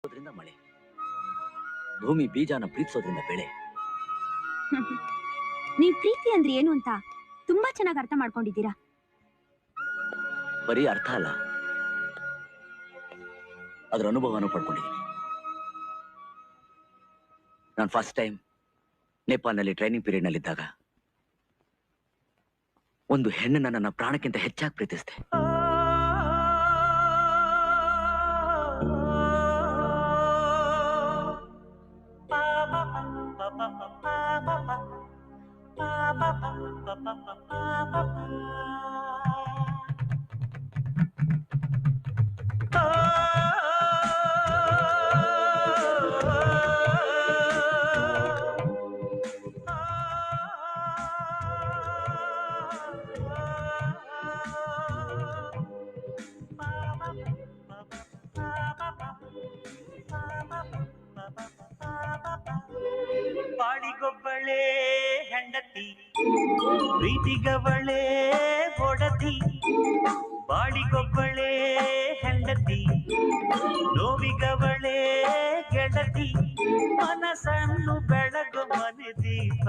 ಮಳೆ, ಭೂಮಿ ಬೀಜಾನ ಪ್ರೀತಿಸೋದ್ರಿಂದ ಬೆಳೆ. ನೀವ್ ಪ್ರೀತಿ ಅಂದ್ರೆ ಏನು ಅಂತ ತುಂಬಾ ಚೆನ್ನಾಗಿ ಅರ್ಥ ಮಾಡ್ಕೊಂಡಿದ್ದೀರಾ. ಬರೀ ಅರ್ಥ ಅಲ್ಲ, ಅದ್ರ ಅನುಭವನೂ ಪಡ್ಕೊಂಡಿದ್ದೀನಿ. ನಾನು ಫಸ್ಟ್ ಟೈಮ್ ನೇಪಾಲ್ನಲ್ಲಿ ಟ್ರೈನಿಂಗ್ ಪೀರಿಯಡ್ ನಲ್ಲಿದ್ದಾಗ ಒಂದು ಹೆಣ್ಣನ್ನ ನನ್ನ ಪ್ರಾಣಕ್ಕಿಂತ ಹೆಚ್ಚಾಗಿ ಪ್ರೀತಿಸಿದೆ. ಬಾಳಿಗೊಬ್ಬಳೆ ಹೆಂಡತಿ, ಪ್ರೀತಿಗವಳೆ ಒಡತಿ. ಬಾಳಿಗೊಬ್ಬಳೆ ಹೆಂಡತಿ, ನೋವಿಗವಳೆ ಗೆಳತಿ. ಮನಸ್ಸನ್ನು ಬೆಳಗು ಮನೆ ದೀಪ,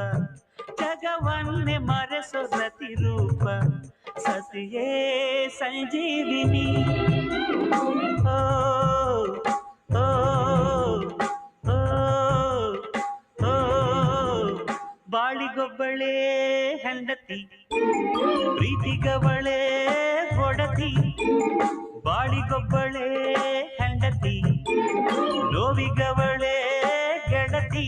ಜಗವನ್ನೇ ಮರೆಸೋ ಪ್ರತಿರೂಪ. ಸತಿಯೇ ಸಂಜೀವಿನಿ. ಓ ಓ ಓ ಓ ಬಾಳಿಗೊಬ್ಬಳೆ ಹೆಂಡತಿ, ಪ್ರೀತಿಗವಳೆ ಒಡತಿ. ಬಾಳಿಗೊಬ್ಬಳೆ ಹೆಂಡತಿ, ನೋವಿಗವಳೆ ಗೆಳತಿ.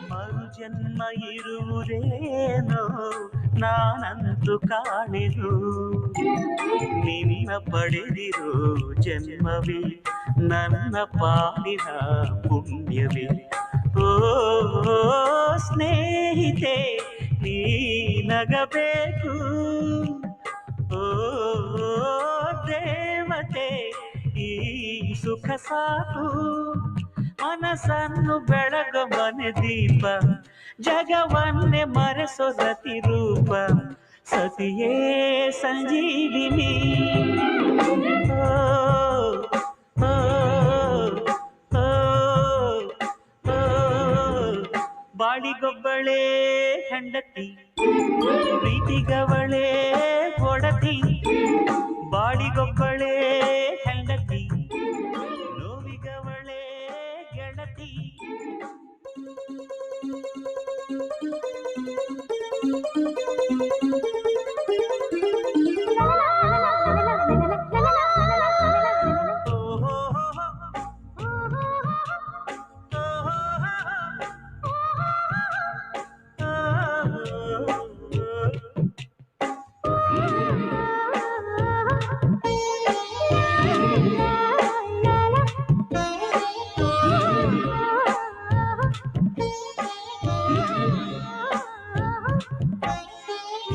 ಮರುಜನ್ಮ ಇರುವುದೇನೋ ನಾನಂತೂ ಕಾಣೆನು. ನಿನ್ನ ಪಡೆದಿರೋ ಜನ್ಮವೇ ನನ್ನ ಪಾಲಿನ ಪುಣ್ಯವೇ. ಓ ಸ್ನೇಹಿತೆ, ನೀ ನಗಬೇಕು. ಓ ದೇವತೆ, ಈ ಸುಖ ಸಾಕು. ಮನಸ್ಸನ್ನು ಬೆಳಗು ಮನೆ ದೀಪ, ಜಗವನ್ನೇ ಮರೆಸೋ ಪ್ರತಿರೂಪ. ಸತಿಯೇ ಸಂಜೀವಿನಿ. ಓ ಓ ಓ ಓ ಬಾಳಿಗೊಬ್ಬಳೆ ಹೆಂಡತಿ, ಪ್ರೀತಿಗವಳೆ ಒಡತಿ. ಬಾಳಿಗೊಬ್ಬಳೆ ಹೆಂಡತಿ, ನೋವಿಗವಳೆ ಗೆಳತಿ.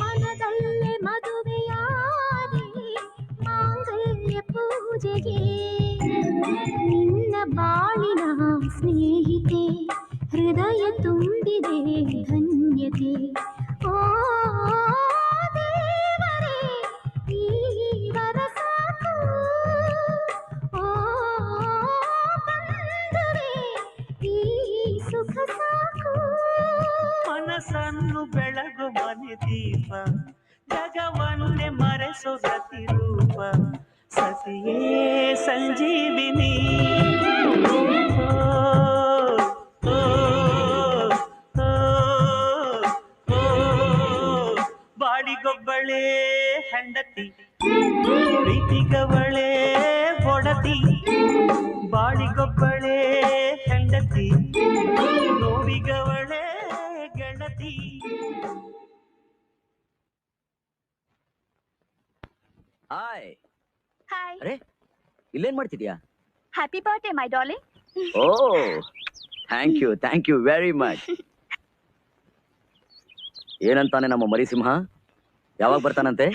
ಮನದಲ್ಲೇ ಮದುವೆಯಾಗಿ ಮಾಂಗಲ್ಯ ಪೂಜೆಗೆ ನಿನ್ನ ಬಾಳಿನ ಸ್ನೇಹಿತೆ, ಹೃದಯ ತುಂಬಿದೆ ಧನ್ಯತೆ. ಓ ದೇವರೇ, ಈ ವರ ಸಾಕು. ಓ ಬಂಧುವೇ, ಈ ಸುಖ ಸಾಕು. ಮನಸ್ಸನ್ನು ಬೆಳಗು ಮನೆ ದೀಪ, ಜಗವನ್ನೇ ಮರೆಸೋ ಪ್ರತಿರೂಪ. ಸತಿಯೇ ಸಂಜೀವಿನಿ. ಓ ಓ ಓ ಓ ಬಾಳಿಗೊಬ್ಬಳೆ ಹೆಂಡತಿ, ಪ್ರೀತಿಗವಳೆ ಒಡತಿ. ಬಾಳಿಗೊಬ್ಬಳೆ ಹೆಂಡತಿ, ನೋವಿಗವಳೆ ಗೆಳತಿ. ಹಾಯ್. ಹಾಯ್. ಅರೆ, ಇಲ್ಲೇನ್ ಮಾಡ್ತಿದ್ಯಾ? Happy birthday my darling. Oh thank you very much. ಏನಂತಾನೆ ನಮ್ಮ ಮರಿಸಿಂಹ? ಯಾವಾಗ ಬರ್ತಾನಂತೆ?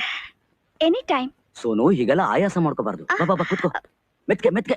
Any time. ಸೋನು ಹೀಗೆಲ್ಲ ಆಯಾಸ ಮಾಡ್ಕೋಬಾರ್ದು. ಬಾ ಬಾ ಬಾ ಕೂತ್ಕೋ. ಮೆತ್ಕೆ ಮೆತ್ಕೆ.